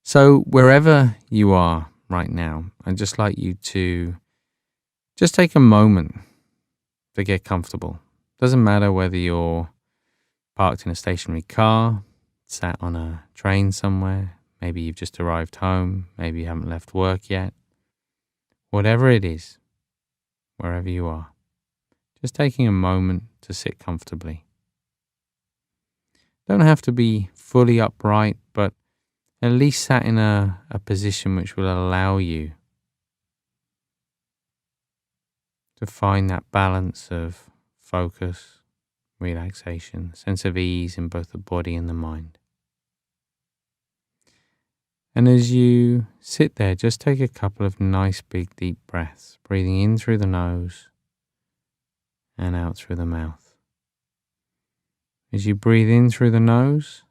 So, wherever you are right now, I'd just like you to just take a moment to get comfortable. Doesn't matter whether you're parked in a stationary car, sat on a train somewhere, maybe you've just arrived home, maybe you haven't left work yet. Whatever it is, wherever you are, just taking a moment to sit comfortably. Don't have to be fully upright, but at least sat in a position which will allow you to find that balance of focus, relaxation, sense of ease in both the body and the mind. And as you sit there, just take a couple of nice big deep breaths, breathing in through the nose and out through the mouth. As you breathe in through the nose,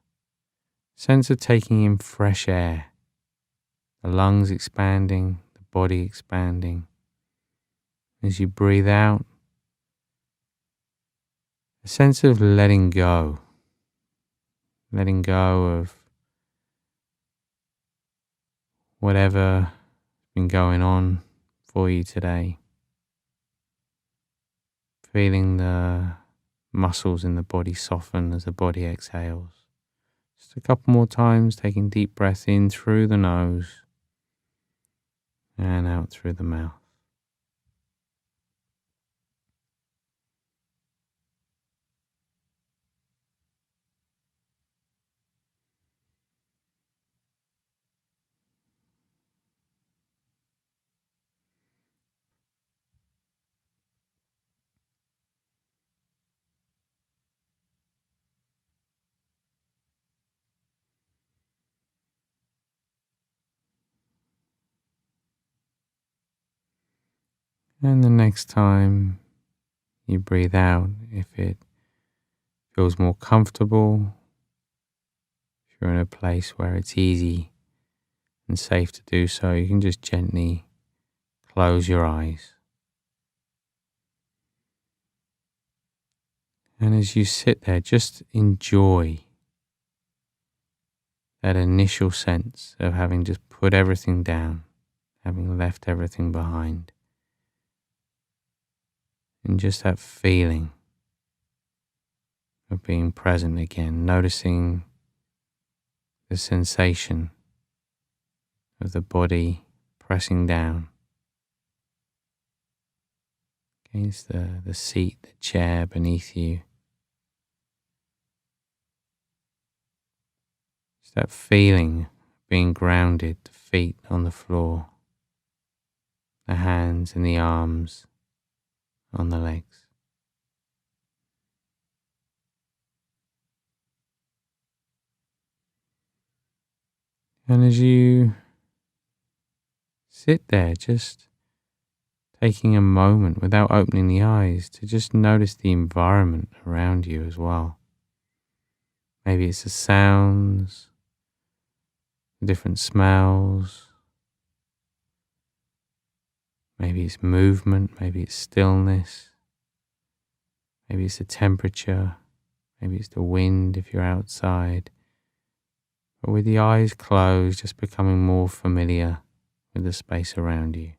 sense of taking in fresh air, the lungs expanding, the body expanding. As you breathe out, a sense of letting go of whatever has been going on for you today. Feeling the muscles in the body soften as the body exhales. Just a couple more times, taking deep breath in through the nose and out through the mouth. And the next time you breathe out, if it feels more comfortable, if you're in a place where it's easy and safe to do so, you can just gently close your eyes. And as you sit there, just enjoy that initial sense of having just put everything down, having left everything behind. And just that feeling of being present again, noticing the sensation of the body pressing down against the seat, the chair beneath you. Just that feeling of being grounded, the feet on the floor, the hands and the arms on the legs. And as you sit there, just taking a moment without opening the eyes to just notice the environment around you as well. Maybe it's the sounds, the different smells. Maybe it's movement, maybe it's stillness. Maybe it's the temperature, maybe it's the wind if you're outside. But with the eyes closed, just becoming more familiar with the space around you.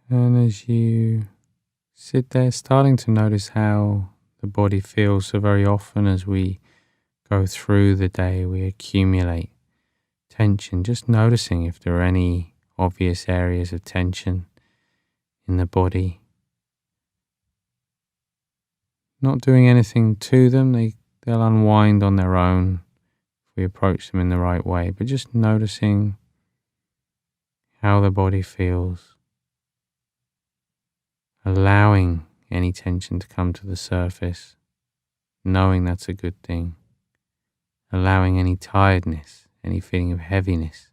And as you sit there, starting to notice how the body feels. So very often as we go through the day, we accumulate tension, just noticing if there are any obvious areas of tension in the body. Not doing anything to them, they'll unwind on their own if we approach them in the right way, but just noticing how the body feels, allowing any tension to come to the surface, knowing that's a good thing, allowing any tiredness, any feeling of heaviness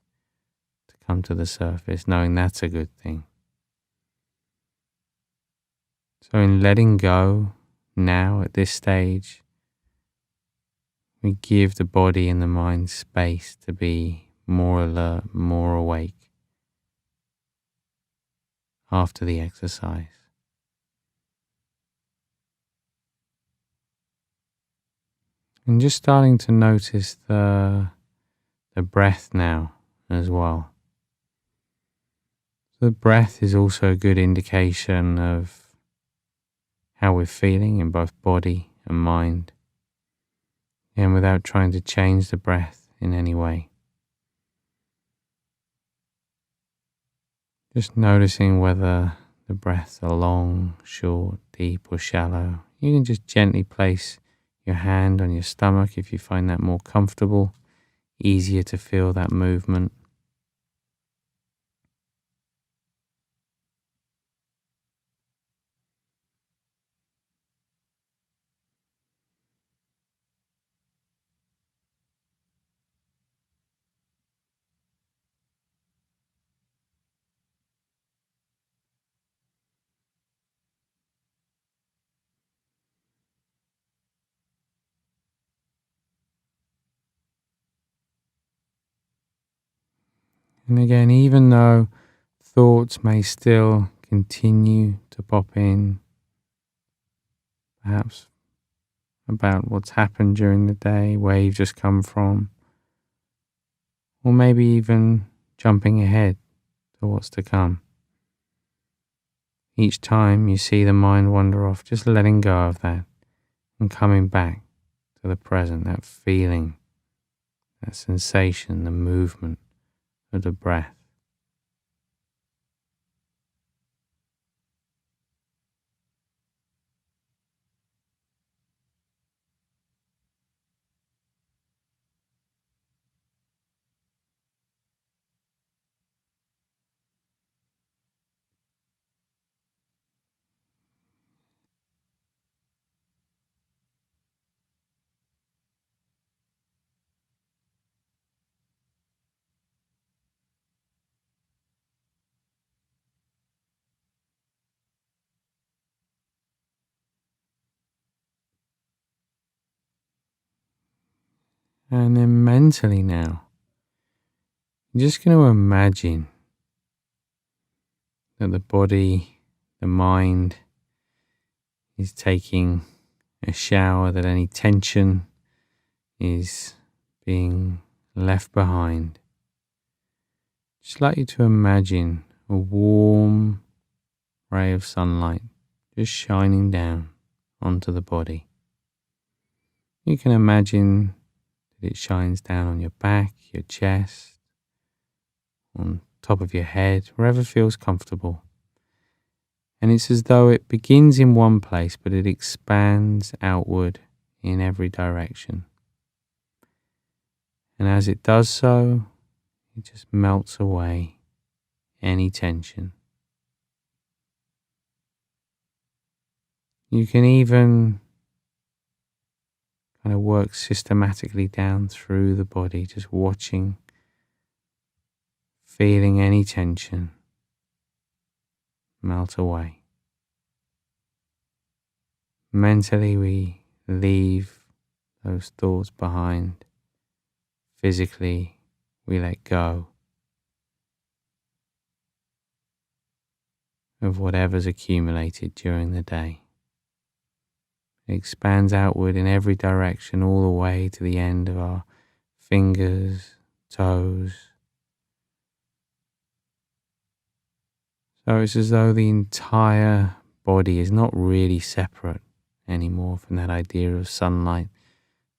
to come to the surface, knowing that's a good thing. So in letting go now at this stage, we give the body and the mind space to be more alert, more awake after the exercise. And just starting to notice the breath now as well. The breath is also a good indication of how we're feeling in both body and mind, and without trying to change the breath in any way. Just noticing whether the breaths are long, short, deep or shallow. You can just gently place your hand on your stomach if you find that more comfortable, easier to feel that movement. And again, even though thoughts may still continue to pop in, perhaps about what's happened during the day, where you've just come from, or maybe even jumping ahead to what's to come. Each time you see the mind wander off, just letting go of that and coming back to the present, that feeling, that sensation, the movement of the breath. And then mentally now, you're just going to imagine that the body, the mind is taking a shower, that any tension is being left behind. Just like you to imagine a warm ray of sunlight just shining down onto the body. You can imagine that it shines down on your back, your chest, on top of your head, wherever feels comfortable. And it's as though it begins in one place, but it expands outward in every direction. And as it does so, it just melts away any tension. You can even kind of work systematically down through the body, just watching, feeling any tension melt away. Mentally, we leave those thoughts behind. Physically, we let go of whatever's accumulated during the day. It expands outward in every direction, all the way to the end of our fingers, toes. So it's as though the entire body is not really separate anymore from that idea of sunlight.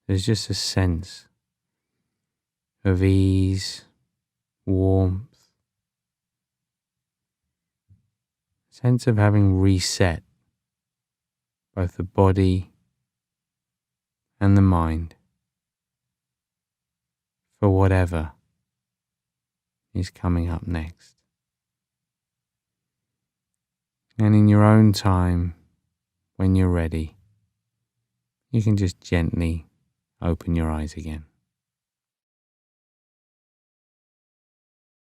There's just a sense of ease, warmth, sense of having reset both the body and the mind for whatever is coming up next. And in your own time, when you're ready, you can just gently open your eyes again.